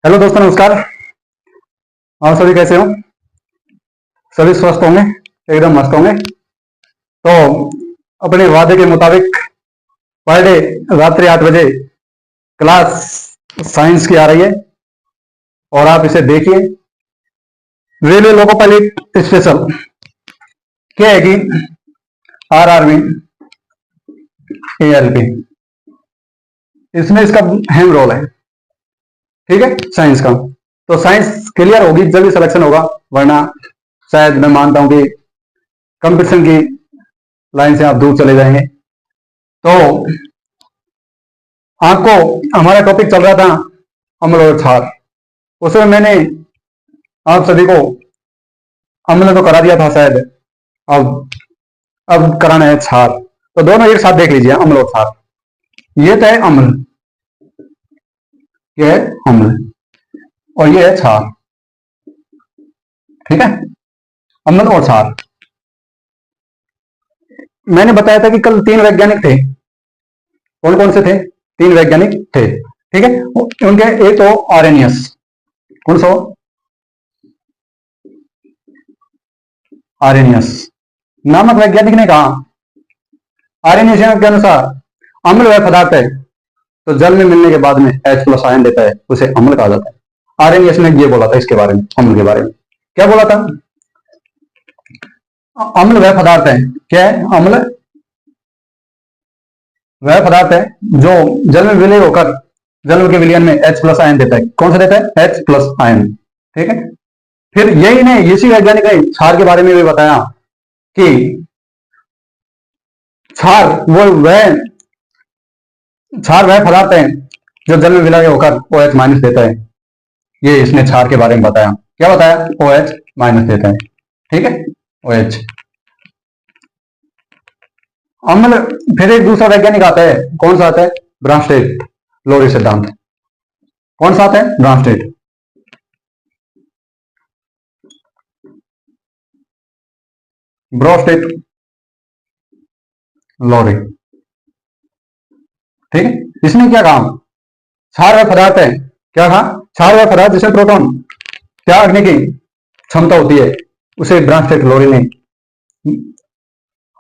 Hello दोस्तों, नमस्कार। और सभी कैसे हो? सभी स्वस्थ होंगे, एकदम मस्त होंगे। तो अपने वादे के मुताबिक पर डे रात्रि 8 बजे क्लास साइंस की आ रही है और आप इसे देखिए। रेलवे लोको पायलट स्पेशल क्या है कि RRB ALP, इसमें इसका अहम रोल है। ठीक है, साइंस का। तो साइंस क्लियर होगी जब भी सिलेक्शन होगा, वरना शायद मैं मानता हूं कि कंपटीशन की लाइन से आप दूर चले जाएंगे। तो आपको हमारा टॉपिक चल रहा था अम्ल और क्षार। उसमें मैंने आप सभी को अम्ल तो करा दिया था शायद, अब कराना है क्षार। तो दोनों एक साथ देख लीजिए, अम्ल और क्षार। ये तो है अम्ल, ये है अम्ल और ये है क्षार। ठीक है, अम्ल और क्षार। मैंने बताया था कि कल 3 वैज्ञानिक थे। कौन कौन से थे? 3 वैज्ञानिक थे। ठीक है, उनके एक तो आर्रेनियस। कौन सा? आर्रेनियस नामक वैज्ञानिक ने कहा, आर्रेनियस के अनुसार अम्ल वह पदार्थ है तो जल में मिलने के बाद में H+ आयन देता है, उसे अम्ल कहा जाता है। आर्रेनियस ने ये बोला था इसके बारे में, अम्ल के बारे में। क्या बोला था? अम्ल वह पदार्थ है, क्या है अम्ल? वह पदार्थ है जो जल में विलय होकर जल के विलयन में H+ आयन देता है। कौन सा देता है? H+ ion. ठीक है, फिर यही ने इसी वैज्ञानिक ने क्षार के बारे में भी बताया कि क्षार वह पदार्थ है जो जल में विलय होकर OH- देता है। ये इसने क्षार के बारे में बताया। क्या बताया? OH- देता है। ठीक है, OH। अम्ल, फिर एक दूसरा वैज्ञानिक आता है। कौन सा आता है? ब्रांस्टेड लोरी सिद्धांत। कौन सा आता है? ब्रांस्टेड। ब्रोस्टेड लोरी। ठीक है, इसने क्या कहा? क्षार वह पदार्थ है, क्या कहा? क्षार वह पदार्थ जिसमें प्रोटॉन त्यागने की क्षमता होती है, उसे ब्रांस्टेड लोरी ने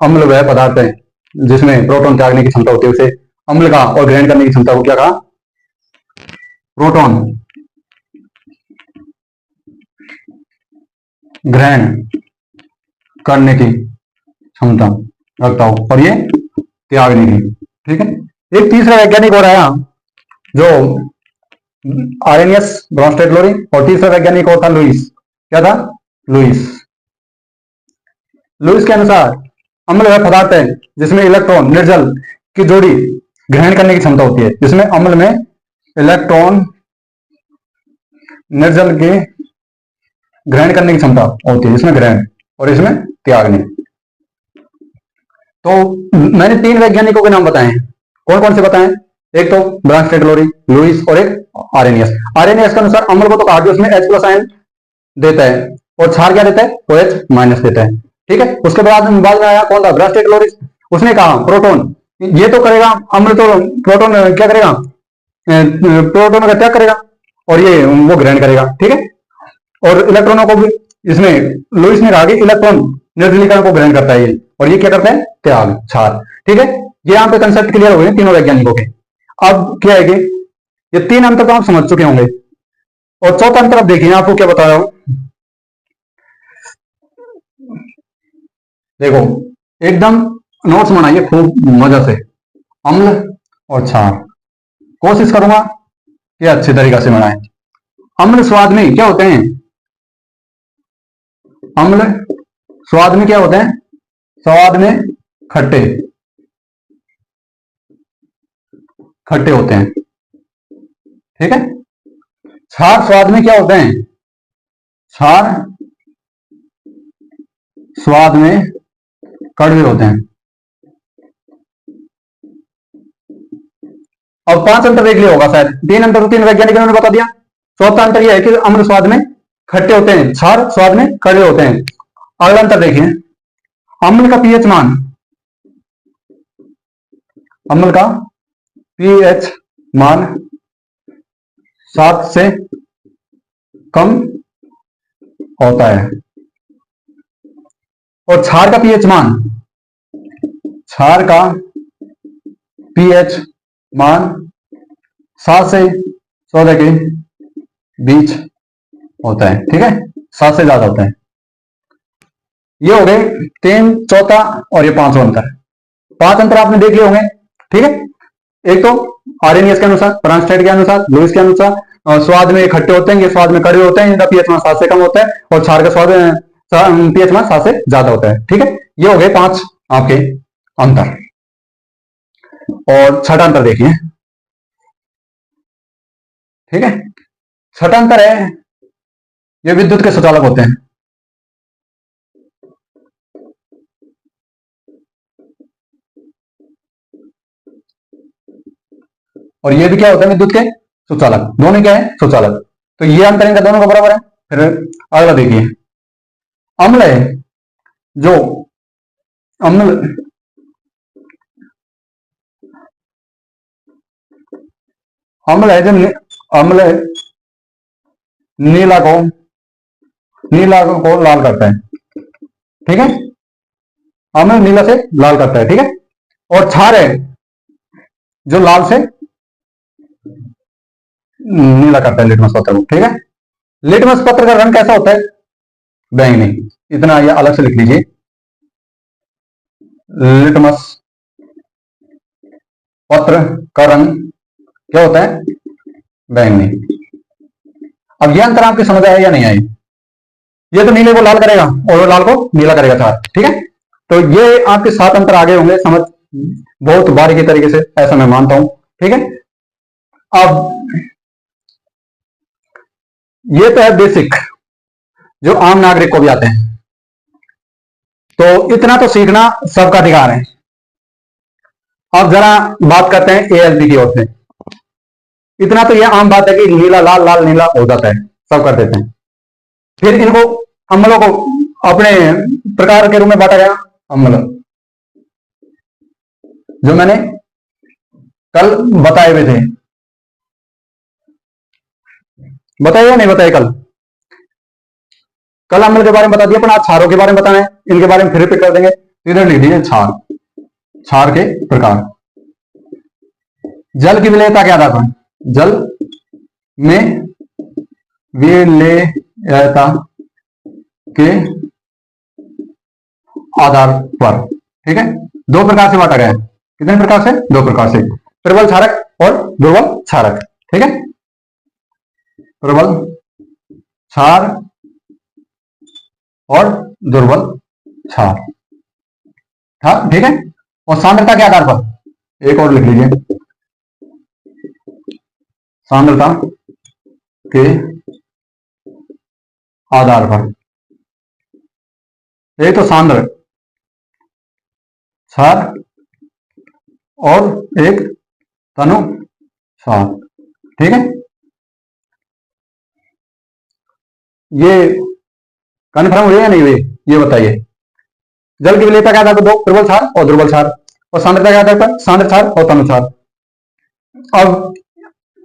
अम्ल वह पदार्थ है जिसमें प्रोटॉन त्यागने की क्षमता होती है, उसे अम्ल का, और ग्रहण करने की क्षमता को क्या कहा? प्रोटॉन ग्रहण करने की क्षमता रखता हो और ये त्यागने की। ठीक है, एक तीसरा वैज्ञानिक और आया जो आर्रेनियस, ब्रोंस्टेड लोरी, और तीसरा वैज्ञानिक और था लुईस। क्या था? लुईस। लुईस के अनुसार अम्ल वह पदार्थ है जिसमें इलेक्ट्रॉन निर्जल की जोड़ी ग्रहण करने की क्षमता होती है। जिसमें अम्ल में इलेक्ट्रॉन निर्जल के ग्रहण करने की क्षमता होती है, इसमें ग्रहण और इसमें त्यागने। तो मैंने 3 वैज्ञानिकों के नाम बताए हैं। कौन कौन से बताएं? एक तो ब्रांस्टेड लोरी, लुईस और एक आर्रेनियस। आर्रेनियस के अनुसार अम्ल को तो कहा कि उसमें H+ आयन देता है और क्षार क्या देता है? OH- देता है। ठीक है, उसके बाद में आया कौन था? ब्रांस्टेड लोरी। उसने कहा प्रोटॉन ये तो करेगा, अम्ल तो प्रोटॉन क्या करेगा? प्रोटॉन का त्याग करेगा और ये वो ग्रहण करेगा। ठीक है, और इलेक्ट्रॉनों को भी इसमें लुईस ने कहा कि इलेक्ट्रॉन निर्जलीकरण को ग्रहण करता है ये, और ये क्या करता है? त्याग, क्षार। ठीक है, ये यहां पे कंसेप्ट क्लियर हो गए तीनों वैज्ञानिकों के। अब क्या है कि ये 3 अंतर तो आप समझ चुके होंगे, और चौथा अंतर अब देखिए, आपको क्या बता रहा हूं। देखो, एकदम नोट्स बनाइए खूब मजा से। अम्ल और क्षार, कोशिश करूंगा कि अच्छे तरीके से बनाए। अम्ल स्वाद में क्या होते हैं? अम्ल स्वाद में क्या होते हैं? स्वाद में खट्टे खट्टे होते हैं। ठीक है, क्षार स्वाद में क्या होते हैं? क्षार स्वाद में कड़वे होते हैं। अब 5 अंतर देख लिया होगा शायद। 3 अंतर तो 3 वैज्ञानिकों ने बता दिया। चौथा अंतर यह है कि अम्ल स्वाद में खट्टे होते हैं, क्षार स्वाद में कड़वे होते हैं। अगला अंतर देखिए, अम्ल का पीएच मान, अम्ल का पीएच मान 7 से कम होता है। और क्षार का पीएच मान, क्षार का पीएच मान 7 से 14 के बीच होता है। ठीक है, 7 से ज्यादा होता है। ये हो गए 3 चौथा और ये 5 अंतर। 5 अंतर आपने देख लिए होंगे। ठीक है, एक तो आरएनएस के अनुसार, ब्रांस्टेड के अनुसार, लुईस के अनुसार, स्वाद में इकट्ठे होते हैं, ये स्वाद में कड़वे होते हैं, इनका पीएच मान 7 से कम होता है, और क्षार का स्वाद पीएच मान 7 से ज्यादा होता है। ठीक है, ये हो गए 5 आपके अंतर। और छठा अंतर देखिए। ठीक है, छठा अंतर है, ये विद्युत के सुचालक होते हैं। और ये भी क्या होता है, विद्युत के सुचालक। दोनों क्या है, सुचालक। तो ये अंतर इनका दोनों का बराबर है। फिर अगला देखिए, अम्ल है जो अम्ल अम्ल है जो अम्ल नीला को लाल करता है। ठीक है, अम्ल नीला से लाल करता है। ठीक है, और क्षार है जो लाल से नीला करता है लिटमस पत्र को। ठीक है, लिटमस पत्र का रंग कैसा होता है, बैंगनी। इतना ये अलग से लिख लीजिए, लिटमस पत्र का रंग क्या होता है, बैंगनी। अब ये अंतर आपके समझ आया या नहीं आया? ये तो नीले को लाल करेगा और वो लाल को नीला करेगा क्षार। ठीक है, तो ये आपके 7 अंतर आगे होंगे, समझ बहुत बारीकी तरीके से, ऐसा मैं मानता हूं। ठीक है, अब ये तो है बेसिक, जो आम नागरिक को भी आते हैं। तो इतना तो सीखना सबका अधिकार है। अब जरा बात करते हैं एएलपी की ओर से। इतना तो यह आम बात है कि नीला लाल, लाल नीला हो जाता है, सब कर देते हैं। फिर इनको अम्लों को अपने प्रकार के रूप में बांटा गया। अम्ल जो मैंने कल बताए हुए थे, बताया या नहीं बताया कल अम्ल के बारे में बता दिया, पर आज क्षारों के बारे में बताना है। इनके बारे में फिर रिपीट कर देंगे। इधर लिख दीजिए क्षार, क्षार के प्रकार। जल की विलेयता के आधार पर, जल में विलेयता के आधार पर। ठीक है, 2 प्रकार से बांटा गया है। कितने प्रकार से? 2 प्रकार से, प्रबल क्षारक और दुर्बल क्षारक। ठीक है, प्रबल क्षार और दुर्बल क्षार था। ठीक है, और सांद्रता के आधार पर एक और लिख लीजिए, सांद्रता के आधार पर। एक तो सांद्र क्षार और एक तनु क्षार। ठीक है, ये कन्फर्म हुए या नहीं हुए, ये बताइए। जल की विलेयता के आधार पर 2, प्रबल क्षार और दुर्बल क्षार, और सांद्रता के आधार पर सांद्र क्षार और तनु क्षार। अब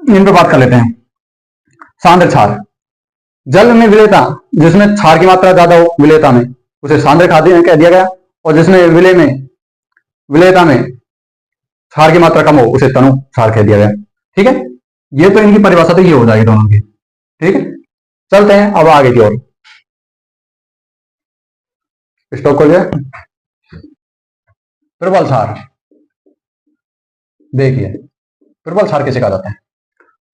इन पर बात कर लेते हैं। सांद्र क्षार, जल में विलेयता जिसमें क्षार की मात्रा ज्यादा हो विलेयता में, उसे सांद्र कह दिया गया, और जिसमें विलेयता में क्षार की मात्रा कम हो उसे तनु क्षार कह दिया गया। ठीक है, ये तो इनकी परिभाषा तो ये हो जाएगी दोनों की। ठीक है, चलते हैं अब आगे की ओर। स्टॉप कर दिया। प्रबल क्षार, देखिए प्रबल क्षार किसे कहा जाता है?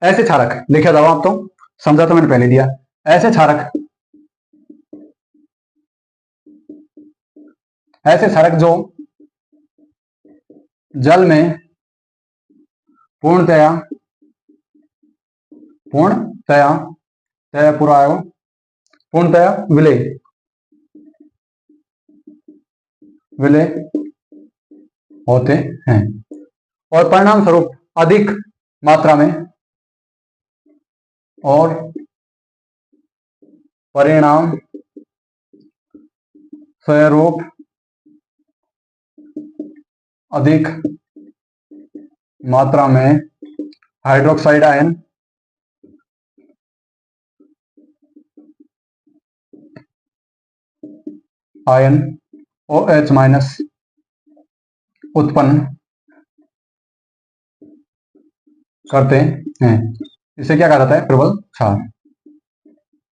ऐसे क्षारक, लिखा जाओ आप तो, समझा तो मैंने पहले दिया। ऐसे क्षारक जो जल में पूर्णतया पूरा आयो पूर्णतया विलय होते हैं, और परिणाम स्वरूप अधिक मात्रा में और परिणाम स्वरूप अधिक मात्रा में hydroxide ion ion OH minus उत्पन्न करते हैं, इसे क्या कहा जाता है? प्रबल क्षार।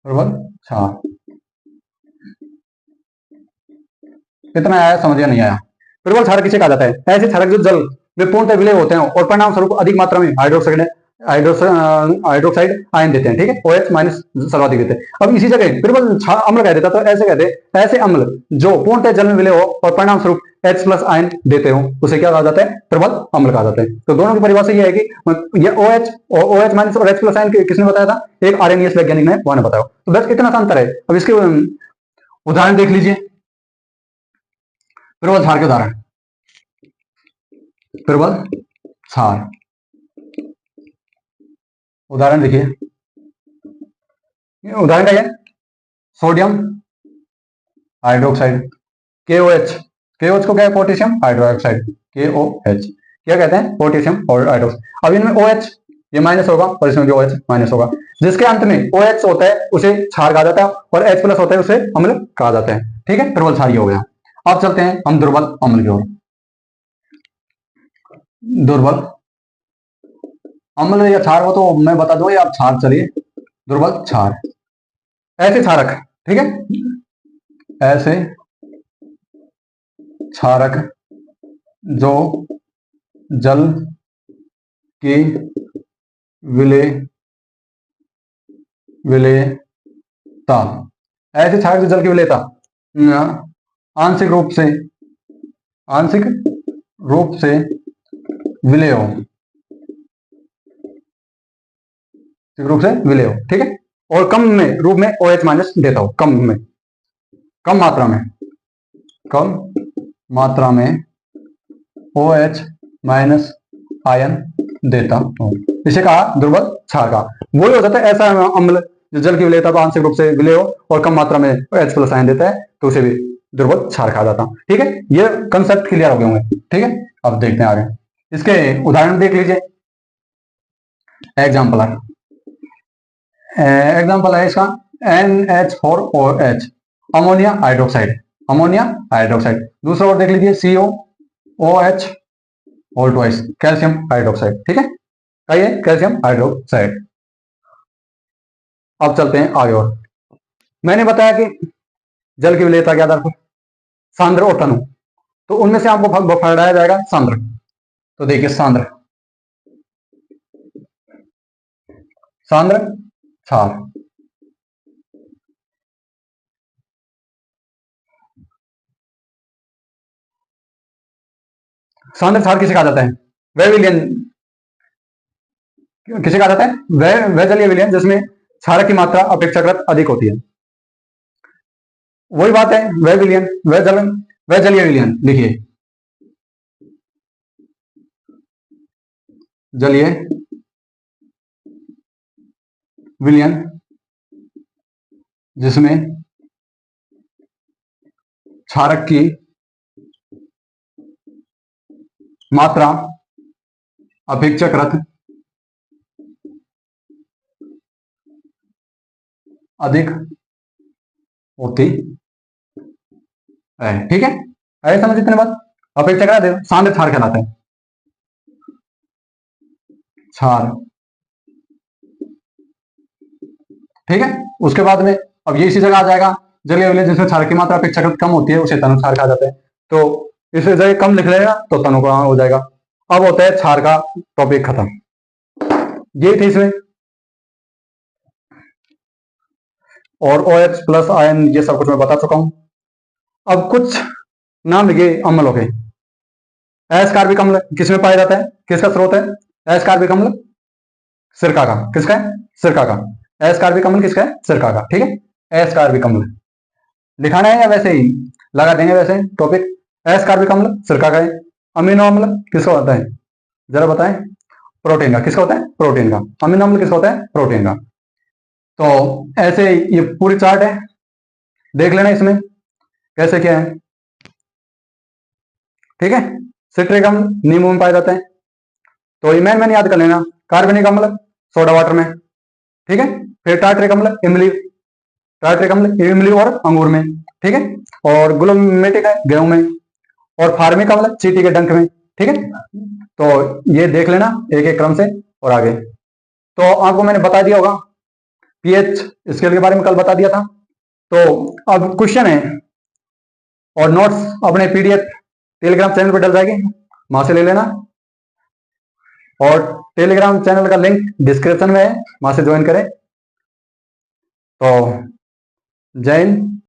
प्रबल क्षार। कितना आया समझ या नहीं आया? प्रबल क्षारक किसे कहा जाता है? ऐसे क्षारक जो जल में पूर्णतः विलय होते हैं और परिणाम स्वरूप अधिक मात्रा में हाइड्रोक्साइड आयन देते हैं, ठीक है, OH माइनस सर्वाधिक देते हैं। अब इसी जगह प्रबल अम्ल कह देता, तो ऐसे कहते हैं ऐसे अम्ल जो पूर्णतः जल में विलय हो और परिणाम स्वरूप H+ आयन देते हो, उसे क्या कहा जाता है? प्रबल अम्ल कहा जाता है। तो दोनों की परिभाषा ये है कि ये OH माइनस और H+ आयन किसने बताया था? एक आरएनएस वैज्ञानिक ने, वह ने बताया। तो बस इतना सा अंतर है। अब इसके उदाहरण देख लीजिए, प्रबल क्षार के उदाहरण। प्रबल क्षार उदाहरण देखिए, उदाहरण क्या है? Sodium hydroxide KOH। KOH को क्या है? Potassium hydroxide. KOH क्या कहते हैं? Potassium hydroxide. अब इनमें OH ये माइनस होगा और इसमें भी OH माइनस होगा। जिसके अंत में OH होता है उसे क्षार कहा जाता है और H+ होता है उसे अम्ल कहा जाता है, ठीक है। प्रबल क्षार हो गया। अब चलते हैं हम दुर्बल अम्ल की ओर। दुर्बल अम्ल या क्षार हो तो मैं बता दूं, या आप क्षार चलिए। दुर्बल क्षार ऐसे क्षारक, ठीक है, ऐसे क्षारक जो जल की विलेयता, ऐसे क्षारक जो जल की विलेयता आंशिक रूप से विलय हो, रूप से विलय हो, ठीक है, और कम में रूप में OH माइनस देता हो, कम मात्रा में OH माइनस आयन देता हो, इसे कहा दुर्बल क्षार का। वही हो जाता है ऐसा अम्ल जो जल की विलेयता तो आंशिक रूप से विलय हो और कम मात्रा में H+ आयन देता है, तो उसे भी दुर्बल क्षार कहा जाता है, ठीक है। ये कंसेप्ट क्लियर हो गए होंगे, ठीक है। अब देखते हैं आगे, इसके उदाहरण देख लीजिए। एग्जाम्पल है इसका NH4OH अमोनिया हाइड्रोक्साइड। दूसरा और देख लीजिए COOH whole twice calcium hydroxide, ठीक है, ये कैल्शियम हाइड्रोक्साइड। अब चलते हैं आगे और मैंने बताया कि जल की विलेयता के आधार पर सांद्र और तनु, तो उनमें से आपको फहराया जाएगा सांद्र। तो देखिए सांद्र क्षार, सांद्र क्षार किसे कहा जाता है? वह विलयन किसे कहा जाता है? वह जलीय विलयन जिसमें क्षारक की मात्रा अपेक्षाकृत अधिक होती है। वही बात है, वह जलीय विलयन लिखिए, जलीय विलयन जिसमें क्षारक की मात्रा अपेक्षाकृत अधिक होती है, ठीक है। ऐसे समझ इतने बात, अपेक्षाकृत सांद्र क्षार कहलाता है, क्षार, ठीक है। उसके बाद में अब ये इसी जगह आ जाएगा जलीय विलयन जिसमें क्षार की मात्रा अपेक्षाकृत कम होती है, उसे तनु क्षार कहा जाता है। तो इसे जगह कम लिख लेगा तो तनु का हो जाएगा। अब होता है क्षार का टॉपिक खत्म, ये थे इसमें, और OH+ आयन ये सब कुछ मैं बता चुका हूं। अब कुछ नाम लिखे अम्ल हो गए। एस्कार्बिक अम्ल किसमें पाया जाता है? किसका स्रोत है एस्कार्बिक अम्ल? सिरका का। किसका है? सिरका का। एस्कार्बिक अम्ल किसका है? सिरका का, ठीक है। एस्कार्बिक अम्ल लिखाना है या वैसे ही लगा देंगे? वैसे टॉपिक एस्कार्बिक अम्ल सिरका का है। अमीनो अम्ल किसका होता है जरा बताएं? प्रोटीन का। किसका होता है? प्रोटीन का। अमीनो अम्ल किसका होता है? प्रोटीन का। तो ऐसे ये पूरी चार्ट है, देख लेना इसमें कैसे क्या है, ठीक है। सिट्रिक अम्ल नींबू में पाया जाता है, तो मैंने याद कर लेना। कार्बनिक अम्ल सोडा वाटर में, ठीक है। फिर टार्ट्रिक अम्ल इमली और अंगूर में, ठीक है। और ग्लूमेटिक है गेहूं में, और फार्मिक अम्ल है चींटी के डंक में। ठीक है, तो ये देख लेना एक एक क्रम से। और आगे तो आपको मैंने बता दिया होगा, पीएच स्केल के बारे में कल बता दिया था। तो अब क्वेश्चन है और नोट्स अपने पीडीएफ टेलीग्राम चैनल पर डल जाएगी, वहां से ले लेना, और टेलीग्राम चैनल का लिंक डिस्क्रिप्शन में है, वहां से ज्वाइन करें। तो जय हिंद।